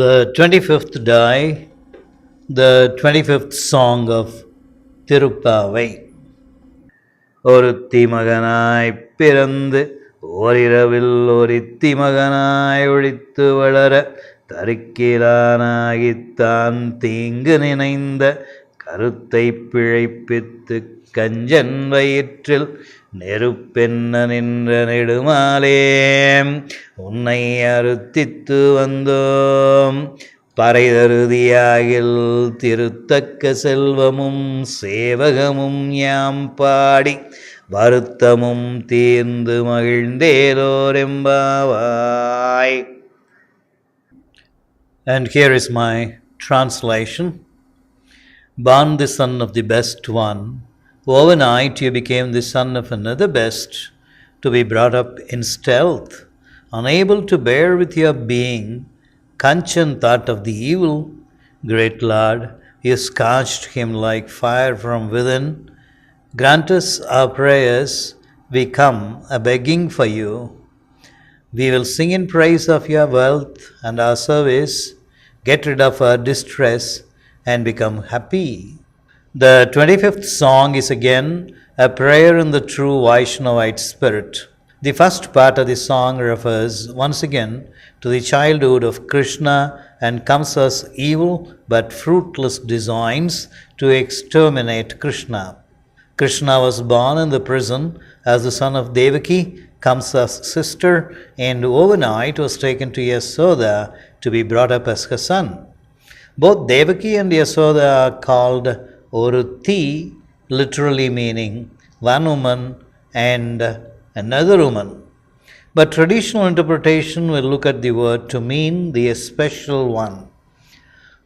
The 25th day, the 25th song of Thiruppavai. ஒருத்தி மகனாய்ப் பிறந்து ஓரிரவில் ஒருத்தி மகனாய் ஒழித்து வளர தரிக்கிலானாகித்தான் தீங்கு நினைந்த கருத்தை பிழைப்பித்து கஞ்சன் வயிற்றில் நெருப்பென்ன நின்ற நெடுமாலே உன்னை அறுத்தித்து வந்தோம் பறைதருதியாகில் திருத்தக்க செல்வமும் சேவகமும் யாம் பாடி வருத்தமும் தீர்ந்து மகிழ்ந்தேலோரெம்பாவாய். And here is my translation. Born the son of the best one, overnight you became the son of another best, to be brought up in stealth, unable to bear with your being. Kanchan thought of the evil. Great Lord, you scorched him like fire from within. Grant us our prayers, we come a begging for you. We will sing in praise of your wealth and our service, get rid of our distress, and become happy. The 25th song is again a prayer in the true Vaishnavite spirit. The first part of the song refers once again to the childhood of Krishna and Kamsa's evil but fruitless designs to exterminate Krishna. Krishna was born in the prison as the son of Devaki, Kamsa's sister, and overnight was taken to Yasoda to be brought up as her son. Both Devaki and Yasoda are called Oruthi, literally meaning one woman and another woman. But traditional interpretation will look at the word to mean the especial one.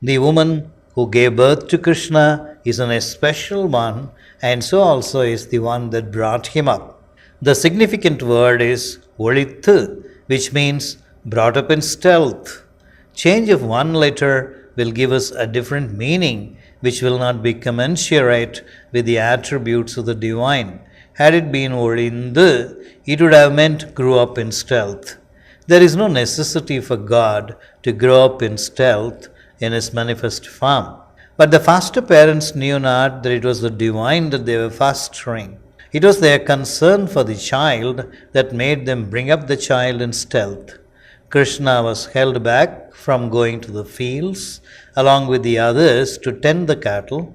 The woman who gave birth to Krishna is an especial one, and so also is the one that brought him up. The significant word is olithu, which means brought up in stealth. Change of one letter will give us a different meaning, which will not be commensurate with the attributes of the divine. Had it been Olindu, it would have meant grew up in stealth. There is no necessity for God to grow up in stealth in his manifest form. But the foster parents knew not that it was the divine that they were fostering. It was their concern for the child that made them bring up the child in stealth. Krishna was held back from going to the fields along with the others to tend the cattle,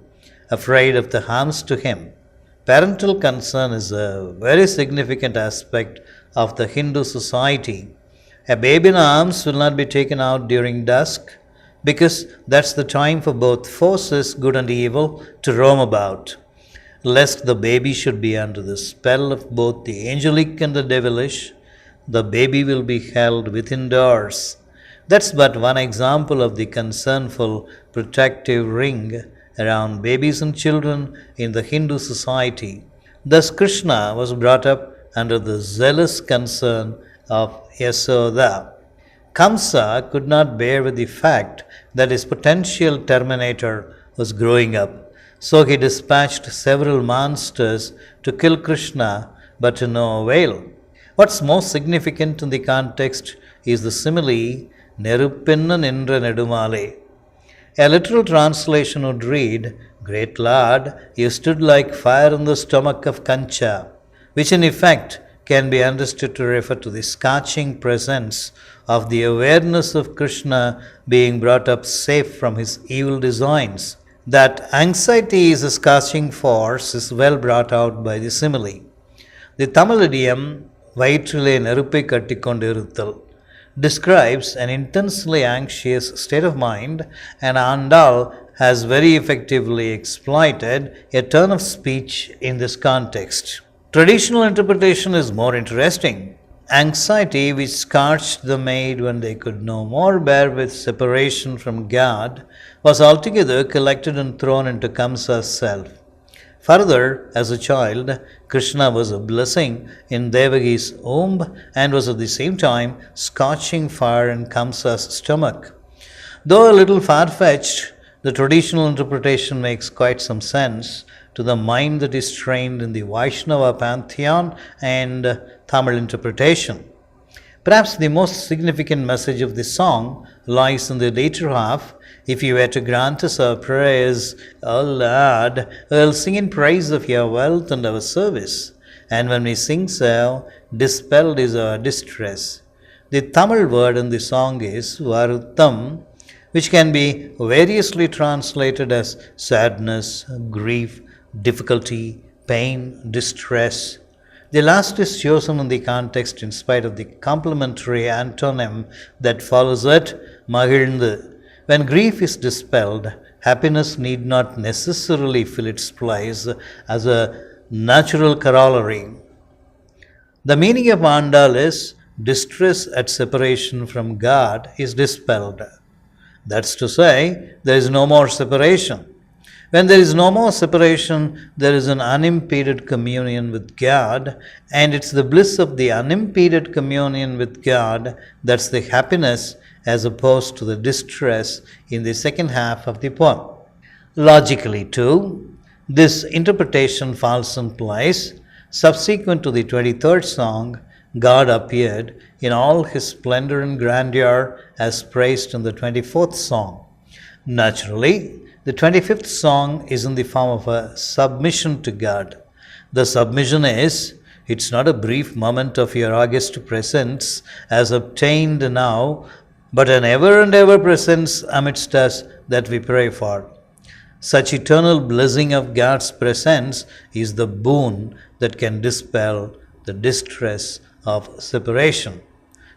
afraid of the harms to him. Parental concern is a very significant aspect of the Hindu society. A baby in arms will not be taken out during dusk because that's the time for both forces, good and evil, to roam about. Lest the baby should be under the spell of both the angelic and the devilish, the baby will be held within doors. That's but one example of the concernful protective ring around babies and children in the Hindu society. Thus Krishna was brought up under the zealous concern of Yasoda. Kamsa could not bear with the fact that his potential terminator was growing up, so he dispatched several monsters to kill Krishna, but to no avail. What's most significant in the context is the simile, Neruppenna Nindra Nedumale. A literal translation would read, Great Lord, you stood like fire in the stomach of Kancha, which in effect can be understood to refer to the scorching presence of the awareness of Krishna being brought up safe from his evil designs. That anxiety is a scorching force is well brought out by the simile. The Tamil idiom, Vaitrile Neruppai Kattikondiruttal, describes an intensely anxious state of mind, and Andal has very effectively exploited a turn of speech in this context. Traditional interpretation is more interesting. Anxiety which scorched the maid when they could no more bear with separation from God was altogether collected and thrown into Kamsa's self. Further, as a child, Krishna was a blessing in Devaki's womb and was at the same time scorching fire in Kamsa's stomach. Though a little far-fetched, the traditional interpretation makes quite some sense to the mind that is trained in the Vaishnava pantheon and Tamil interpretation. Perhaps the most significant message of this song lies in the later half. If you were to grant us our prayers, O Lord, we'll sing in praise of your wealth and our service. And when we sing so, dispelled is our distress. The Tamil word in the song is Varuttam, which can be variously translated as sadness, grief, difficulty, pain, distress. The last is chosen in the context in spite of the complementary antonym that follows it, Magilndu. When grief is dispelled, happiness need not necessarily fill its place as a natural corollary. The meaning of Andal is distress at separation from God is dispelled. That's to say, there is no more separation. When there is no more separation, there is an unimpeded communion with God, and it's the bliss of the unimpeded communion with God that's the happiness as opposed to the distress in the second half of the poem. Logically, too, this interpretation falls in place. Subsequent to the 23rd song, God appeared in all his splendor and grandeur as praised in the 24th song. Naturally, the 25th song is in the form of a submission to God. The submission is, it's not a brief moment of your august presence as obtained now, but an ever and ever presence amidst us that we pray for. Such eternal blessing of God's presence is the boon that can dispel the distress of separation.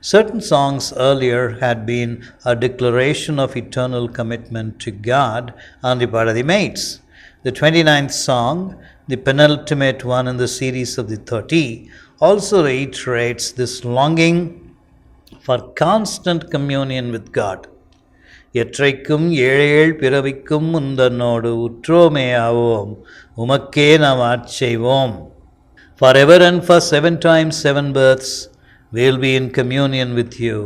Certain songs earlier had been a declaration of eternal commitment to God on the part of the mates. The 29th song, the penultimate one in the series of the 30, also reiterates this longing for constant communion with God. எற்றைக்கும் ஏழேழ் பிறவிக்கும் உந்தன்னோடு உற்றோமே ஆவோம் உமக்கே நாம் ஆட்செய்வோம். Forever and for 7 times 7 births, we'll be in communion with you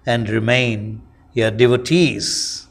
and remain your devotees.